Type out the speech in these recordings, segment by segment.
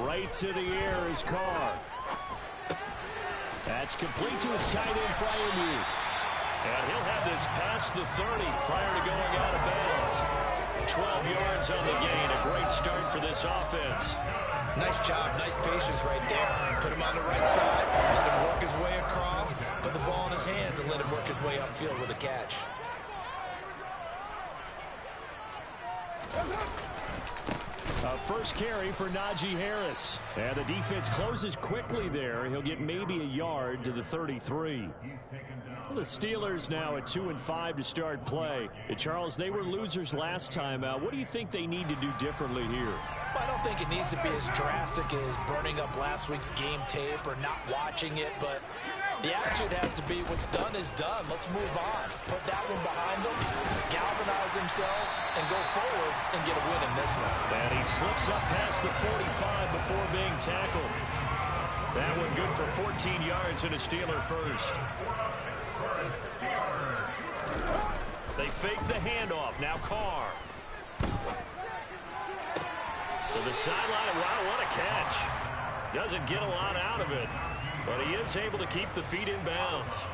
Right to the air is Carr. That's complete to his tight end, Freiermuth. And he'll have this past the 30 prior to going out of bounds. 12 yards on the gain. A great start for this offense. Nice job. Nice patience right there. Put him on the right side. Let him work his way across. Put the ball in his hands and let him work his way upfield with a catch. First carry for Najee Harris. And the defense closes quickly there. He'll get maybe a yard to the 33. The Steelers now at 2-5 to start play. Charles, they were losers last time out. What do you think they need to do differently here? Well, I don't think it needs to be as drastic as burning up last week's game tape or not watching it, but the attitude has to be what's done is done. Let's move on. Put that one behind them, galvanize themselves, and go forward and get a win in this one. And he slips up past the 45 before being tackled. That one good for 14 yards and a Steeler first. They fake the handoff. Now Carr. To the sideline. Wow, what a catch. Doesn't get a lot out of it, but he is able to keep the feet in bounds.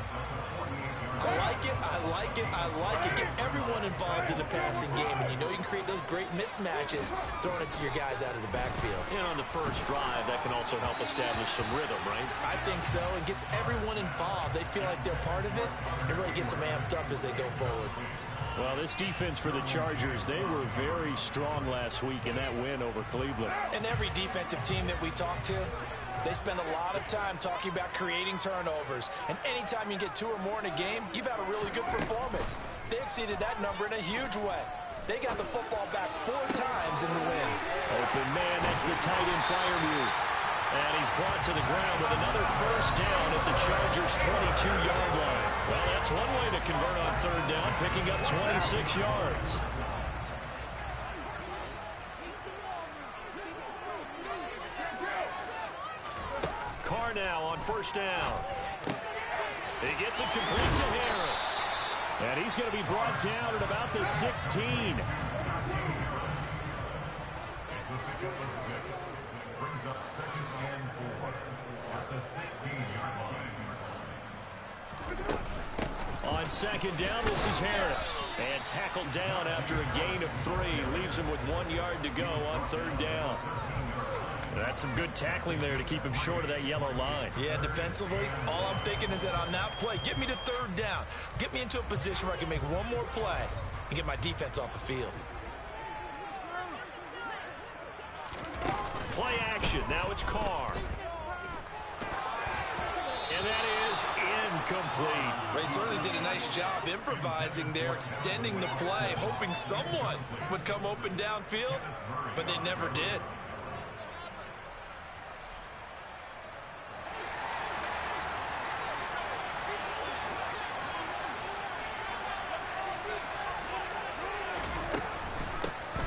I like it, I like it, I like it. Get everyone involved in the passing game, and you know you can create those great mismatches throwing it to your guys out of the backfield. And on the first drive, that can also help establish some rhythm, right? I think so. It gets everyone involved. They feel like they're part of it. It really gets them amped up as they go forward. Well, this defense for the Chargers, they were very strong last week in that win over Cleveland. And every defensive team that we talk to, they spend a lot of time talking about creating turnovers. And anytime you get 2 or more in a game, you've had a really good performance. They exceeded that number in a huge way. They got the football back 4 times in the win. Open man, that's the tight end Freiermuth. And he's brought to the ground with another first down at the Chargers' 22-yard line. Well, that's one way to convert on third down, picking up 26 yards. Carr now on first down. He gets it complete to Harris. And he's going to be brought down at about the 16. On second down, this is Harris. And tackled down after a gain of 3. Leaves him with 1 yard to go on third down. That's some good tackling there to keep him short of that yellow line. Yeah, defensively, all I'm thinking is that on that play, get me to third down. Get me into a position where I can make one more play and get my defense off the field. Play action. Now it's Carr. And that is incomplete. They certainly did a nice job improvising there, extending the play, hoping someone would come open downfield, but they never did.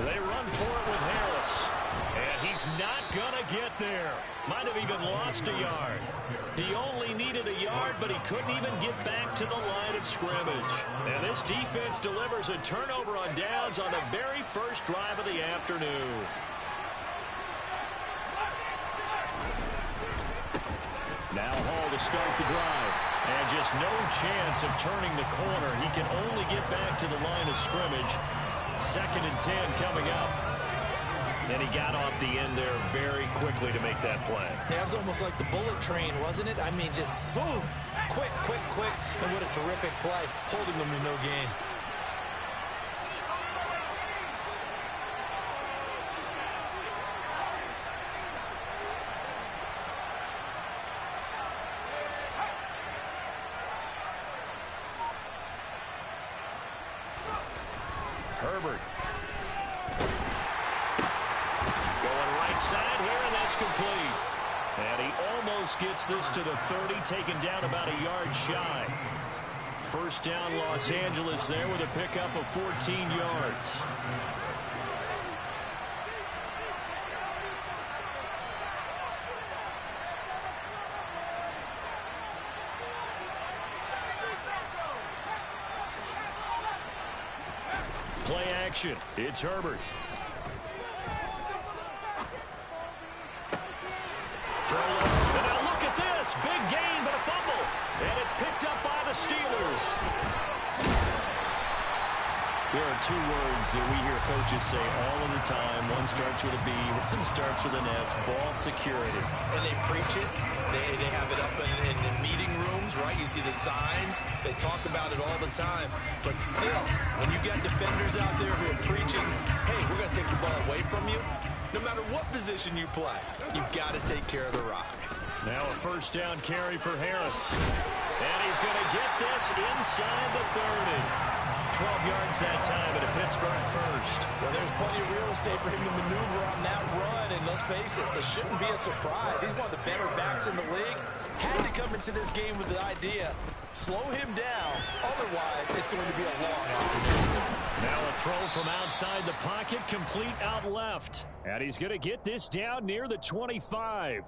They run for it with Harris. And he's not going to get there. Might have even lost a yard. He only needed a yard, but he couldn't even get back to the line of scrimmage. And this defense delivers a turnover on downs on the very first drive of the afternoon. Now Hall to start the drive. And just no chance of turning the corner. He can only get back to the line of scrimmage. 2nd and 10 coming up. And he got off the end there very quickly to make that play. Yeah, it was almost like the bullet train, wasn't it? I mean, just zoom, quick, quick, quick. And what a terrific play, holding them to no gain. Herbert. Going right side here, and that's complete. And he almost gets this to the 30, taken down about a yard shy. First down, Los Angeles there with a pickup of 14 yards. Play action. It's Herbert. control it. And now look at this. Big gain, but a fumble. And it's picked up by the Steelers. There are two words that we hear coaches say all of the time. One starts with a B, one starts with an S. Ball security. And they preach it. They have it up in meeting rooms, right? You see the signs. They talk about it all the time. But still, when you got defenders out there who are preaching, hey, we're going to take the ball away from you, no matter what position you play, you've got to take care of the rock. Now a first down carry for Harris. And he's going to get this inside the 30. 12 yards that time at a Pittsburgh first. Well, there's plenty of real estate for him to maneuver on that run, and let's face it, it shouldn't be a surprise. He's one of the better backs in the league. Had to come into this game with the idea, slow him down, otherwise it's going to be a long afternoon. Now a throw from outside the pocket, complete out left. And he's going to get this down near the 25.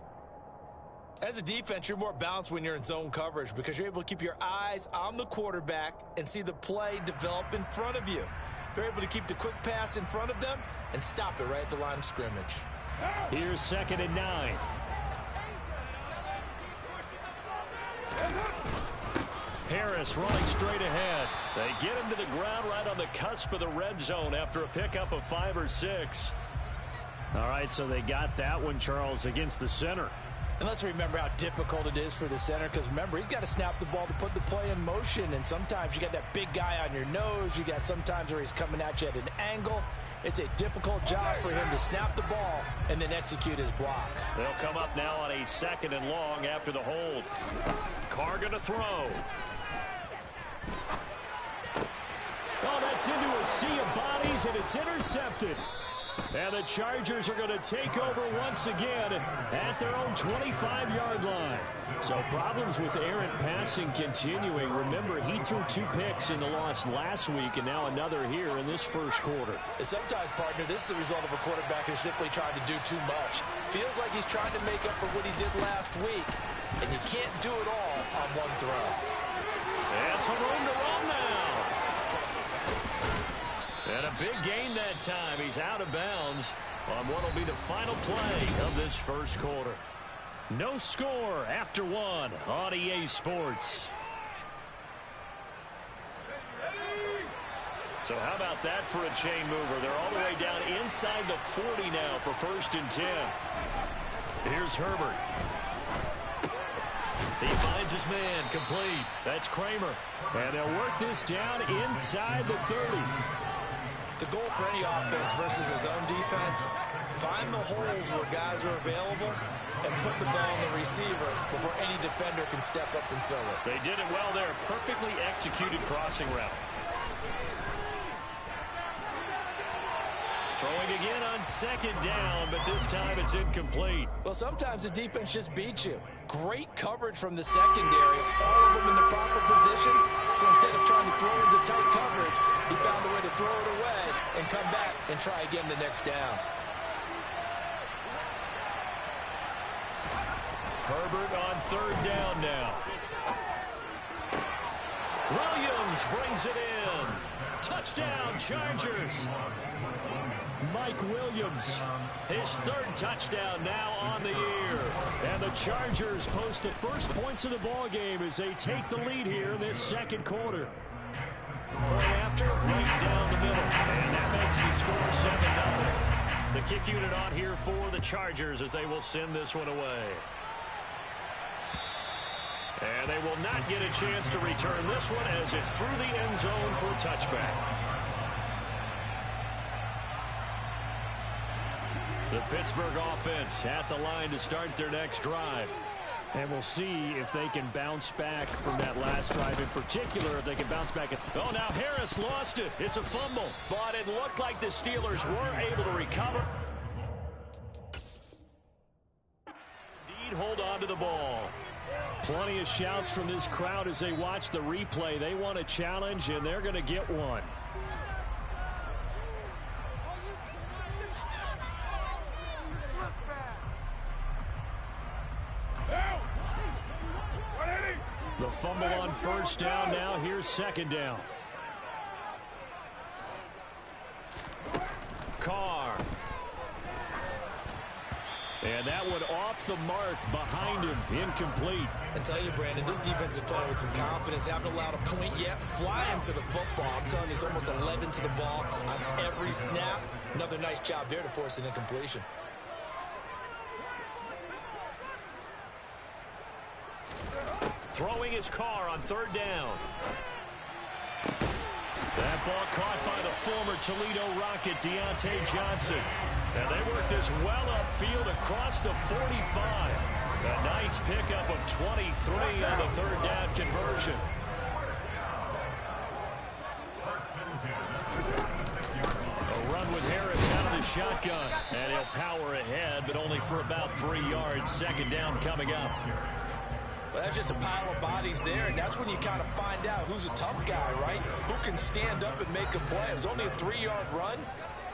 As a defense, you're more balanced when you're in zone coverage because you're able to keep your eyes on the quarterback and see the play develop in front of you. They're able to keep the quick pass in front of them and stop it right at the line of scrimmage. Here's 2nd and 9. Harris running straight ahead. They get him to the ground right on the cusp of the red zone after a pickup of 5 or 6. All right, so they got that one, Charles, against the center. And let's remember how difficult it is for the center because, remember, he's got to snap the ball to put the play in motion. And sometimes you got that big guy on your nose. You got sometimes where he's coming at you at an angle. It's a difficult job for him to snap the ball and then execute his block. They'll come up now on a 2nd and long after the hold. Carr going to throw. Oh, that's into a sea of bodies, and it's intercepted. And the Chargers are going to take over once again at their own 25-yard line. So problems with errant passing continuing. Remember, he threw 2 picks in the loss last week and now another here in this first quarter. And sometimes, partner, this is the result of a quarterback who's simply trying to do too much. Feels like he's trying to make up for what he did last week, and you can't do it all on one throw. And some room to run now. And a big gain that time. He's out of bounds on what will be the final play of this first quarter. No score after 1 on EA Sports. So how about that for a chain mover? They're all the way down inside the 40 now for 1st and 10. Here's Herbert. He finds his man, complete. That's Kramer. And they'll work this down inside the 30. The goal for any offense versus his own defense, find the holes where guys are available and put the ball on the receiver before any defender can step up and fill it. They did it well there. Perfectly executed crossing route. Throwing again on 2nd down, but this time it's incomplete. Well, sometimes the defense just beats you. Great coverage from the secondary, all of them in the proper position. So instead of trying to throw into tight coverage, he found a way to throw it away and come back and try again the next down. Herbert on 3rd down now. Williams brings it in. Touchdown, Chargers. Mike Williams, his 3rd touchdown now on the year. And the Chargers post the first points of the ball game as they take the lead here in this 2nd quarter. Play after, right down the middle. And that makes the score 7-0. The kick unit on here for the Chargers as they will send this one away. And they will not get a chance to return this one as it's through the end zone for a touchback. The Pittsburgh offense at the line to start their next drive. And we'll see if they can bounce back from that last drive in particular, if they can bounce back. Oh, now Harris lost it. It's a fumble. But it looked like the Steelers were able to recover. Indeed, hold on to the ball. Plenty of shouts from this crowd as they watch the replay. They want a challenge, and they're going to get one. The fumble on 1st down now. Here's 2nd down. Carr. And that one off off the mark, behind him, incomplete. I tell you, Brandon, this defense is playing with some confidence. Haven't allowed a point yet. Flying to the football. I'm telling you, it's almost 11 to the ball on every snap. Another nice job there to force an incompletion. Throwing his car on third down. That ball caught by the former Toledo Rocket, Deontay Johnson. And they work this well upfield across the 45. A nice pickup of 23 on the third down conversion. A run with Harris out of the shotgun. And he'll power ahead, but only for about 3 yards. Second down coming up. Well, that's just a pile of bodies there, and that's when you kind of find out who's a tough guy, right? Who can stand up and make a play. It was only a 3-yard run,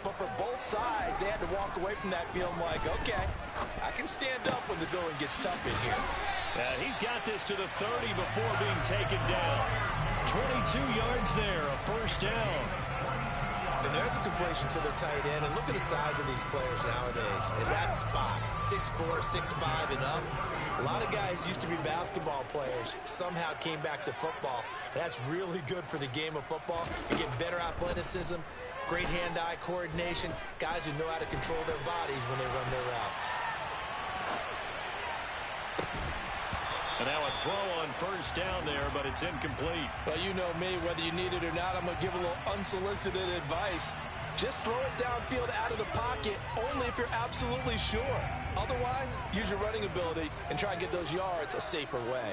but for both sides, they had to walk away from that feeling like, okay, I can stand up when the going gets tough in here. He's got this to the 30 before being taken down. 22 yards there, a first down. And there's a completion to the tight end. And look at the size of these players nowadays. In that spot, 6'4", 6'5", and up. A lot of guys used to be basketball players, somehow came back to football. And that's really good for the game of football. You get better athleticism, great hand-eye coordination, guys who know how to control their bodies when they run their routes. And now a throw on first down there, but it's incomplete. Well, you know me, whether you need it or not, I'm going to give a little unsolicited advice. Just throw it downfield out of the pocket, only if you're absolutely sure. Otherwise, use your running ability and try and get those yards a safer way.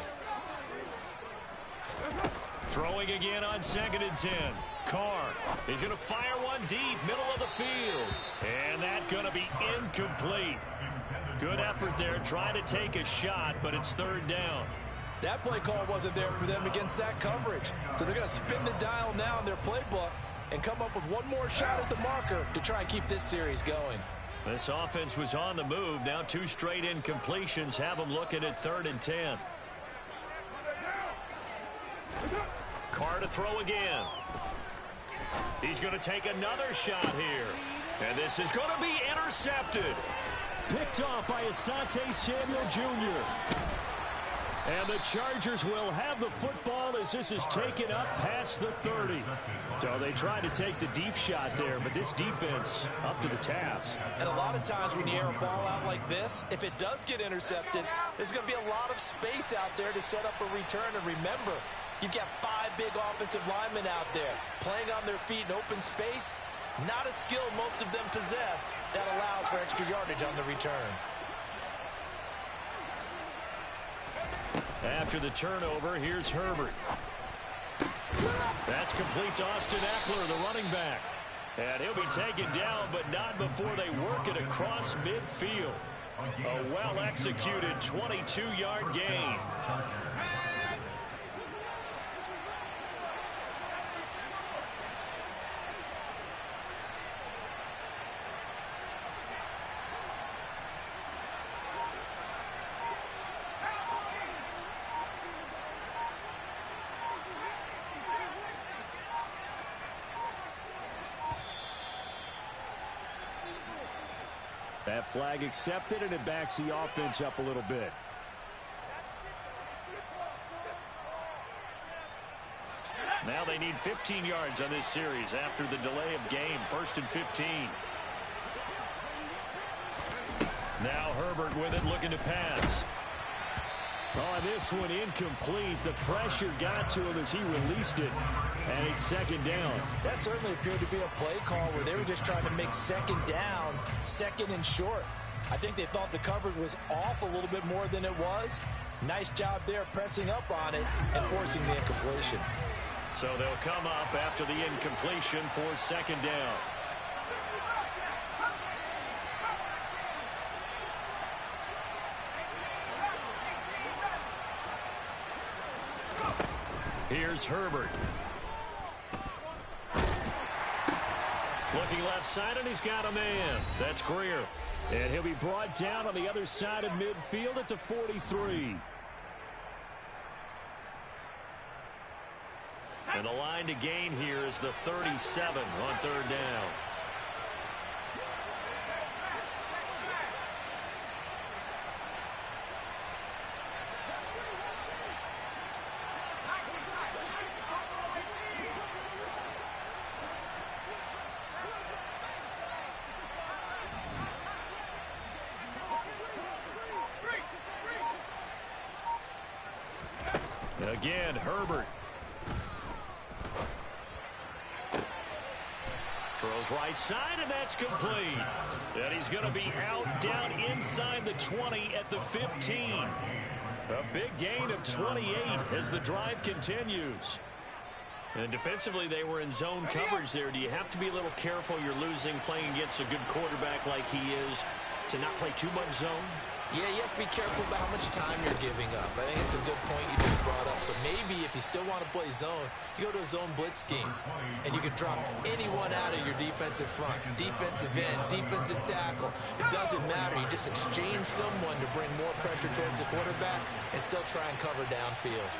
Throwing again on 2nd and 10. Carr, he's going to fire one deep, middle of the field. And that's going to be incomplete. Good effort there, trying to take a shot, but it's third down. That play call wasn't there for them against that coverage. So they're going to spin the dial now in their playbook and come up with one more shot at the marker to try and keep this series going. This offense was on the move. Now 2 straight incompletions have them looking at 3rd and 10. Carr to throw again. He's going to take another shot here. And this is going to be intercepted. Picked off by Asante Samuel Jr. And the Chargers will have the football as this is taken up past the 30. So they tried to take the deep shot there, but this defense up to the task. And a lot of times when you air a ball out like this, if it does get intercepted, there's going to be a lot of space out there to set up a return. And remember, you've got 5 big offensive linemen out there playing on their feet in open space. Not a skill most of them possess that allows for extra yardage on the return. After the turnover, here's Herbert. That's complete to Austin Eckler, the running back. And he'll be taken down, but not before they work it across midfield. A well-executed 22-yard gain. That flag accepted, and it backs the offense up a little bit. Now they need 15 yards on this series after the delay of game. 1st and 15. Now Herbert with it, looking to pass. On this one, incomplete. The pressure got to him as he released it. And it's 2nd down. That certainly appeared to be a play call where they were just trying to make 2nd down, 2nd and short. I think they thought the coverage was off a little bit more than it was. Nice job there pressing up on it and forcing the incompletion. So they'll come up after the incompletion for 2nd down. Here's Herbert. Looking left side, and he's got a man. That's Greer. And he'll be brought down on the other side of midfield at the 43. And the line to gain here is the 37 on 3rd down. Again, Herbert. Throws right side, and that's complete. And he's going to be out down inside the 20 at the 15. A big gain of 28 as the drive continues. And defensively, they were in zone coverage there. Do you have to be a little careful? You're losing playing against a good quarterback like he is to not play too much zone? Yeah, you have to be careful about how much time you're giving up. I think it's a good point you just brought up. So maybe if you still want to play zone, you go to a zone blitz scheme, and you can drop anyone out of your defensive front, defensive end, defensive tackle. It doesn't matter. You just exchange someone to bring more pressure towards the quarterback and still try and cover downfield.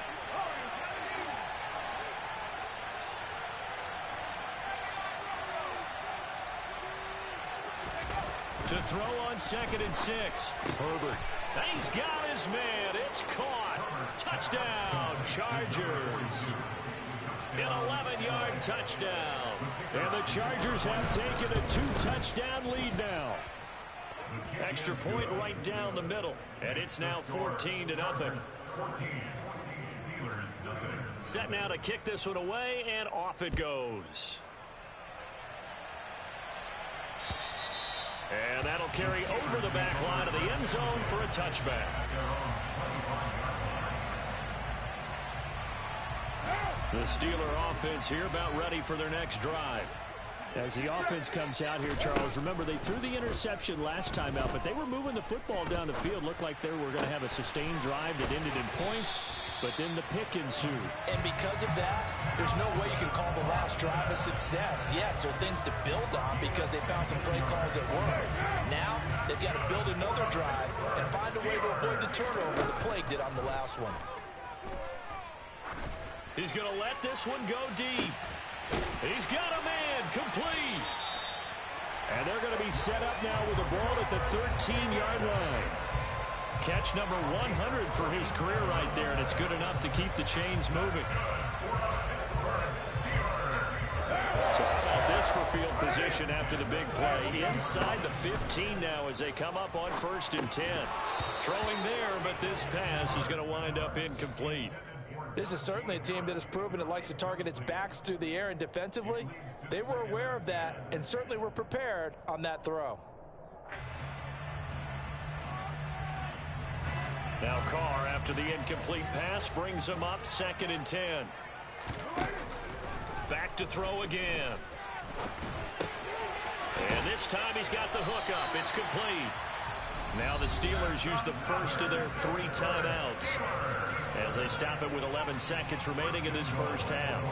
To throw on 2nd and 6. Herbert. He's got his man. It's caught. Touchdown, Chargers. An 11-yard touchdown. And the Chargers have taken a 2-touchdown lead now. Extra point right down the middle. And it's now 14-0. Set now to kick this one away, and off it goes. And that'll carry over the back line of the end zone for a touchback. The Steeler offense here about ready for their next drive. As the offense comes out here, Charles, remember they threw the interception last time out, but they were moving the football down the field. Looked like they were going to have a sustained drive that ended in points, but then the pick ensued. And because of that, there's no way you can call the last drive a success. Yes, there are things to build on because they found some play calls that work. Now, they've got to build another drive and find a way to avoid the turnover the Plague did on the last one. He's going to let this one go deep. He's got a man, complete. And they're going to be set up now with the ball at the 13-yard line. Catch number 100 for his career right there, and it's good enough to keep the chains moving. So how about this for field position after the big play? Inside the 15 now as they come up on 1st and 10. Throwing there, but this pass is going to wind up incomplete. This is certainly a team that has proven it likes to target its backs through the air, and defensively, they were aware of that and certainly were prepared on that throw. Now Carr, after the incomplete pass, brings them up 2nd and 10. Back to throw again. And this time he's got the hook up. It's complete. Now the Steelers use the first of their 3 timeouts as they stop it with 11 seconds remaining in this first half.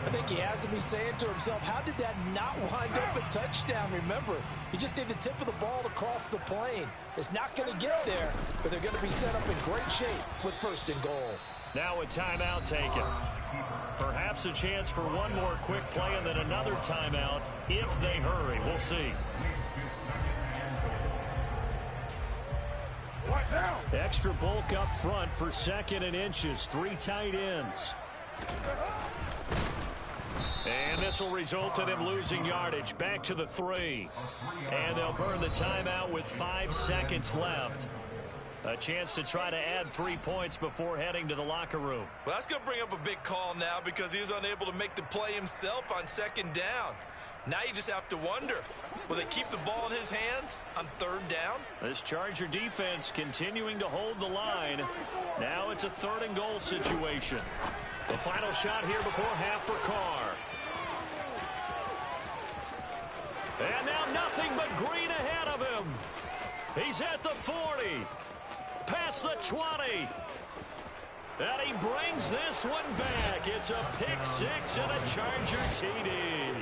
I think he has to be saying to himself, how did that not wind up a touchdown? Remember, he just did the tip of the ball to cross the plane. It's not going to get there, but they're going to be set up in great shape with 1st and goal. Now a timeout taken. Perhaps a chance for one more quick play and then another timeout if they hurry. We'll see. Extra bulk up front for 2nd and inches. 3 tight ends. And this will result in him losing yardage. Back to the 3. And they'll burn the timeout with 5 seconds left. A chance to try to add 3 points before heading to the locker room. Well, that's going to bring up a big call now because he was unable to make the play himself on 2nd down. Now you just have to wonder, will they keep the ball in his hands on 3rd down? This Charger defense continuing to hold the line. Now it's a 3rd and goal situation. The final shot here before half for Carr. And now nothing but green ahead of him. He's at the 40. Past the 20. And he brings this one back. It's a pick 6 and a Charger TD.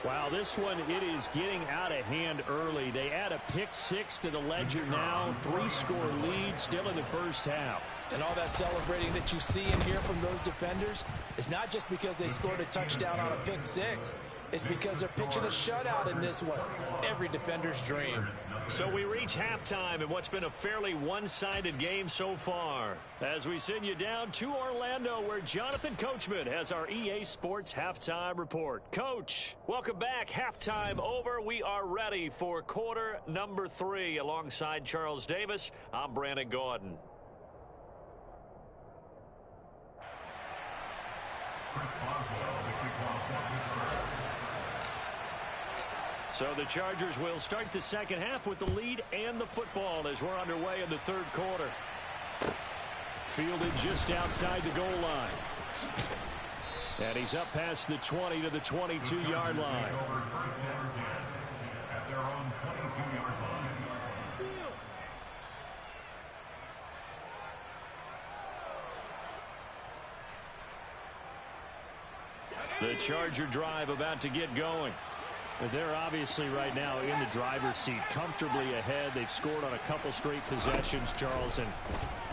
Wow, this one, it is getting out of hand early. They add a pick 6 to the ledger now. 3-score lead still in the first half. And all that celebrating that you see and hear from those defenders is not just because they scored a touchdown on a pick 6. It's because they're pitching a shutout in this one. Every defender's dream. So we reach halftime in what's been a fairly one-sided game so far. As we send you down to Orlando, where Jonathan Coachman has our EA Sports Halftime Report. Coach, welcome back. Halftime over. We are ready for quarter number 3. Alongside Charles Davis, I'm Brandon Gaudin. So the Chargers will start the second half with the lead and the football as we're underway in the third quarter. Fielded just outside the goal line. And he's up past the 20 to the 22-yard line. The Charger drive about to get going. They're obviously right now in the driver's seat, comfortably ahead. They've scored on a couple straight possessions, Charles. And,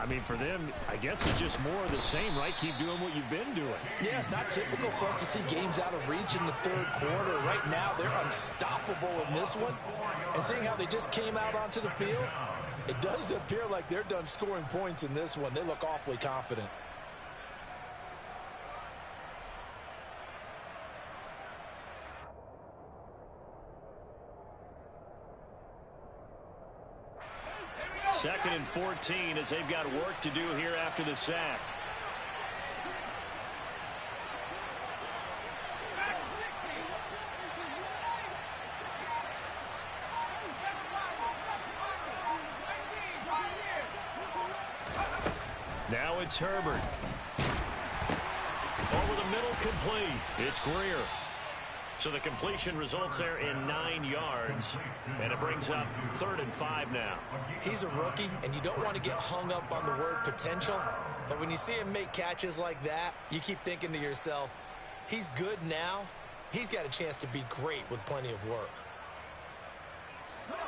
I mean, for them, I guess it's just more of the same, right? Keep doing what you've been doing. Yeah, it's not typical for us to see games out of reach in the third quarter. Right now, they're unstoppable in this one. And seeing how they just came out onto the field, it does appear like they're done scoring points in this one. They look awfully confident. Second and 14 as they've got work to do here after the sack. Now it's Herbert. Over the middle, complete. It's Greer. So the completion results there in 9 yards, and it brings up 3rd and 5 now. He's a rookie, and you don't want to get hung up on the word potential, but when you see him make catches like that, you keep thinking to yourself, he's good now. He's got a chance to be great with plenty of work.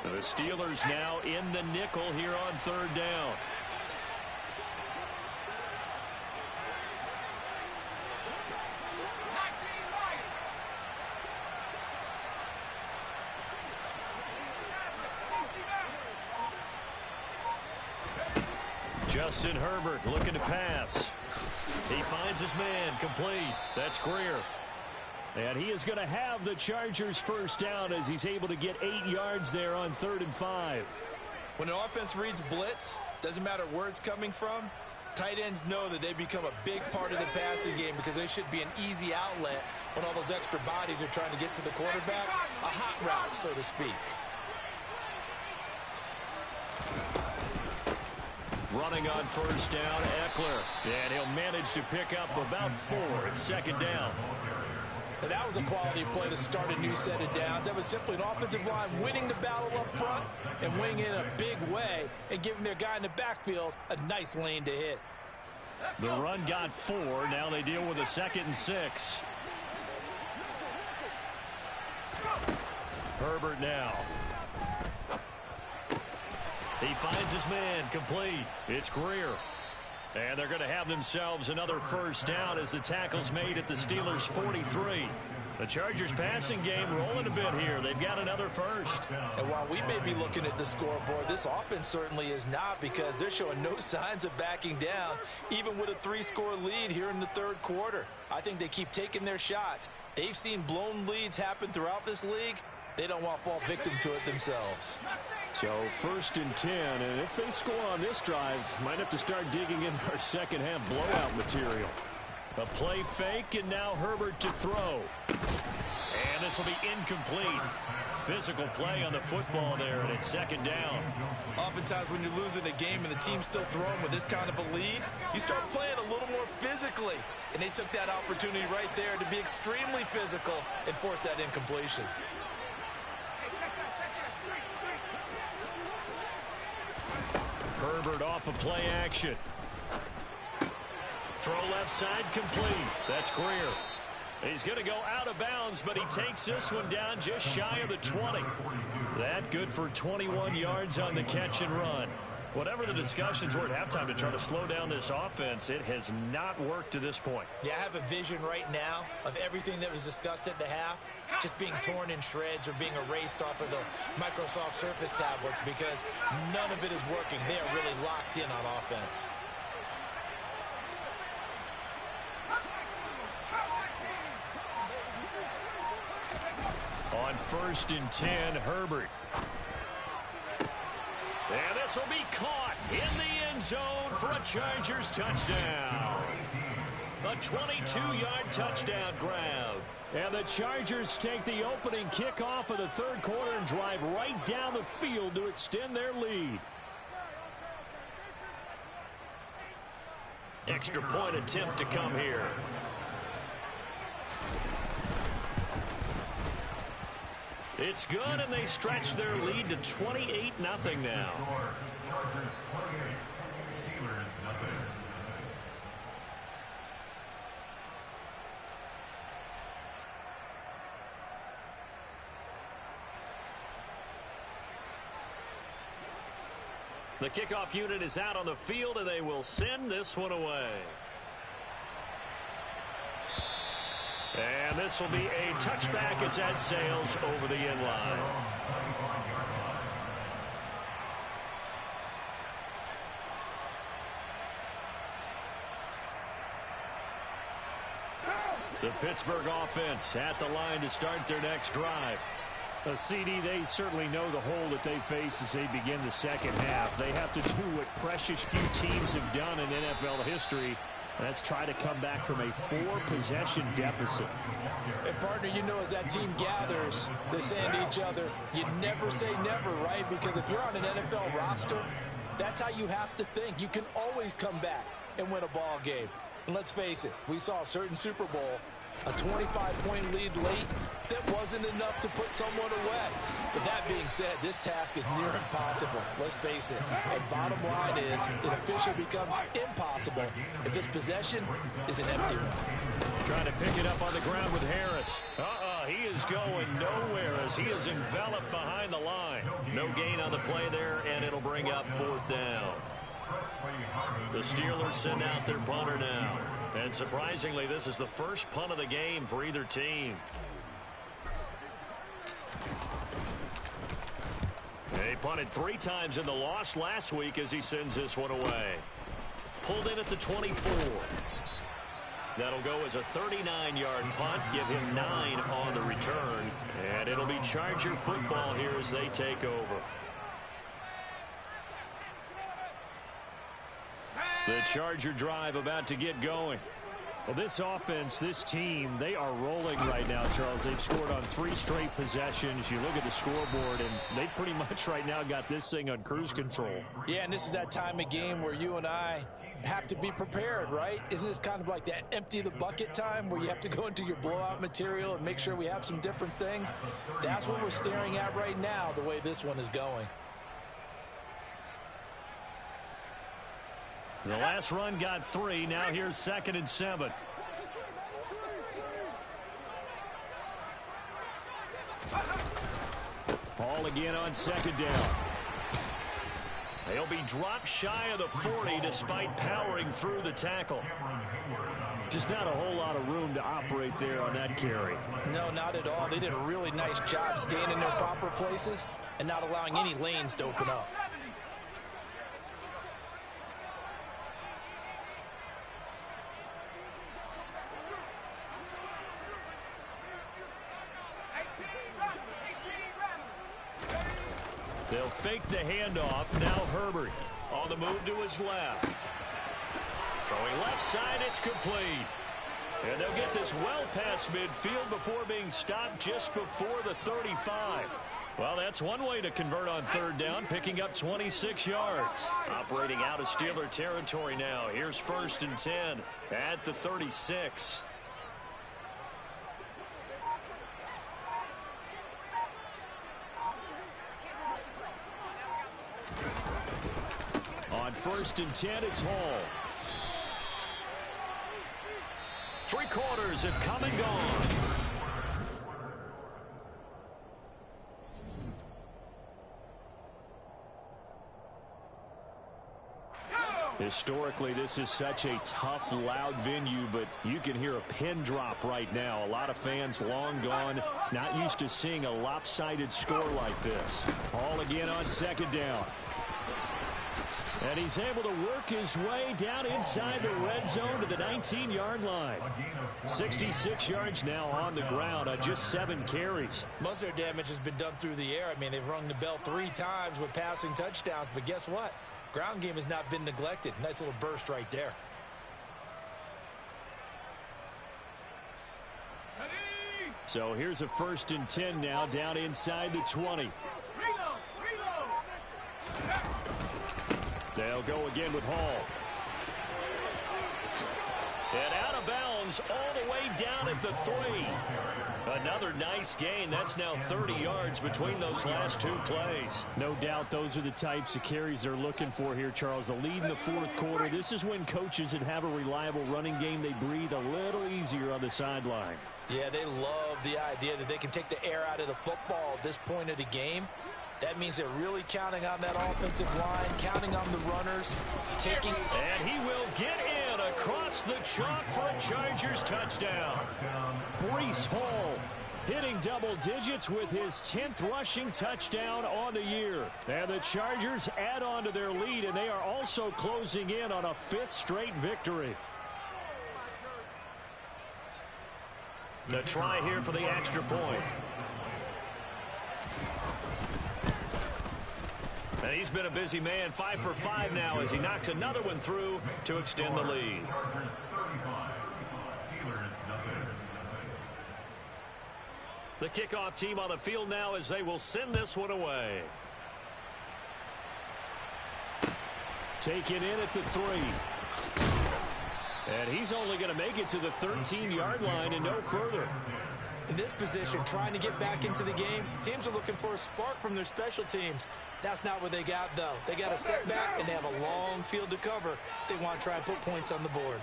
The Steelers now in the nickel here on 3rd down. Justin Herbert looking to pass. He finds his man, complete. That's Greer. And he is going to have the Chargers first down as he's able to get 8 yards there on 3rd and 5. When an offense reads blitz, doesn't matter where it's coming from, tight ends know that they become a big part of the passing game because they should be an easy outlet when all those extra bodies are trying to get to the quarterback. A hot route, so to speak. Running on first down, Eckler. And he'll manage to pick up about 4 at 2nd down. And that was a quality play to start a new set of downs. That was simply an offensive line winning the battle up front and winning in a big way and giving their guy in the backfield a nice lane to hit. The run got 4. Now they deal with a 2nd and 6. Herbert now. He finds his man, complete. It's Greer. And they're going to have themselves another first down as the tackle's made at the Steelers' 43. The Chargers passing game rolling a bit here. They've got another first. And while we may be looking at the scoreboard, this offense certainly is not, because they're showing no signs of backing down, even with a 3-score lead here in the third quarter. I think they keep taking their shots. They've seen blown leads happen throughout this league. They don't want to fall victim to it themselves. So 1st and 10, and if they score on this drive, might have to start digging in our second half blowout material. A play fake, and now Herbert to throw. And this will be incomplete. Physical play on the football there, and it's 2nd down. Oftentimes when you're losing a game and the team's still throwing with this kind of a lead, you start playing a little more physically. And they took that opportunity right there to be extremely physical and force that incompletion. Herbert off of play action. Throw left side, complete. That's Greer. He's going to go out of bounds, but he takes this one down just shy of the 20. That good for 21 yards on the catch and run. Whatever the discussions were at halftime to try to slow down this offense, it has not worked to this point. Yeah, I have a vision right now of everything that was discussed at the half just being torn in shreds or being erased off of the Microsoft Surface tablets, because none of it is working. They are really locked in on offense. On 1st and 10, Herbert. And this will be caught in the end zone for a Chargers touchdown. A 22-yard touchdown grab. And the Chargers take the opening kickoff of the third quarter and drive right down the field to extend their lead. Extra point attempt to come here. It's good, and they stretch their lead to 28-0 now. The kickoff unit is out on the field, and they will send this one away. And this will be a touchback as that sails over the end line. The Pittsburgh offense at the line to start their next drive. CD, they certainly know the hole that they face as they begin the second half. They have to do what precious few teams have done in NFL history. That's try to come back from a 4-possession deficit. And, partner, you know, as that team gathers, they're saying to each other, you never say never, right? Because if you're on an NFL roster, that's how you have to think. You can always come back and win a ball game. And let's face it, we saw a certain Super Bowl, a 25-point lead late, that wasn't enough to put someone away. But that being said, this task is near impossible. Let's face it. And bottom line is, it officially becomes impossible if this possession is an empty one. Trying to pick it up on the ground with Harris. He is going nowhere as he is enveloped behind the line. No gain on the play there, and it'll bring up 4th down. The Steelers send out their punter now. And surprisingly, this is the first punt of the game for either team. They punted 3 times in the loss last week as he sends this one away. Pulled in at the 24. That'll go as a 39-yard punt. Give him 9 on the return. And it'll be Charger football here as they take over. The Charger drive about to get going. Well, this offense, this team, they are rolling right now, Charles. They've scored on 3 straight possessions. You look at the scoreboard, and they pretty much right now got this thing on cruise control. Yeah, and this is that time of game where you and I have to be prepared, right? Isn't this kind of like that empty the bucket time where you have to go into your blowout material and make sure we have some different things? That's what we're staring at right now, the way this one is going. The last run got 3. Now here's 2nd and 7. Ball again on 2nd down. They'll be dropped shy of the 40 despite powering through the tackle. Just not a whole lot of room to operate there on that carry. No, not at all. They did a really nice job staying in their proper places and not allowing any lanes to open up. They'll fake the handoff. Now Herbert on the move to his left. Throwing left side, it's complete. And they'll get this well past midfield before being stopped just before the 35. Well, that's one way to convert on 3rd down, picking up 26 yards. Operating out of Steeler territory now. Here's 1st and 10 at the 36. On 1st and 10, it's Hall. 3 quarters have come and gone. Historically, this is such a tough, loud venue, but you can hear a pin drop right now. A lot of fans long gone, not used to seeing a lopsided score like this. Hall again on 2nd down. And he's able to work his way down inside the red zone to the 19-yard line. 66 yards now on the ground on just 7 carries. Most of their damage has been done through the air. I mean, they've rung the bell 3 times with passing touchdowns, but guess what? Ground game has not been neglected. Nice little burst right there. So here's a 1st and 10 now down inside the 20. They'll go again with Hall. And out of bounds all the way down at the 3. Another nice gain. That's now 30 yards between those last 2 plays. No doubt those are the types of carries they're looking for here, Charles. The lead in the 4th quarter. This is when coaches that have a reliable running game, they breathe a little easier on the sideline. Yeah, they love the idea that they can take the air out of the football at this point of the game. That means they're really counting on that offensive line, counting on the runners, taking... And he will get in across the chalk for a Chargers touchdown. Breece Hall hitting double digits with his 10th rushing touchdown on the year. And the Chargers add on to their lead, and they are also closing in on a 5th straight victory. The try here for the extra point. And he's been a busy man, 5 for 5 now as he knocks another one through to extend the lead. The kickoff team on the field now as they will send this one away. Taken in at the 3. And he's only going to make it to the 13-yard line and no further. In this position, trying to get back into the game, teams are looking for a spark from their special teams. That's not what they got, though. They got a setback, and they have a long field to cover if they want to try and put points on the board.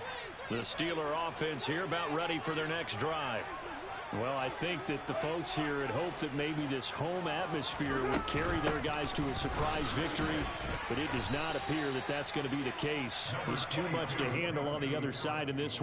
The Steeler offense here about ready for their next drive. Well, I think that the folks here had hoped that maybe this home atmosphere would carry their guys to a surprise victory, but it does not appear that that's going to be the case. There's too much to handle on the other side in this one.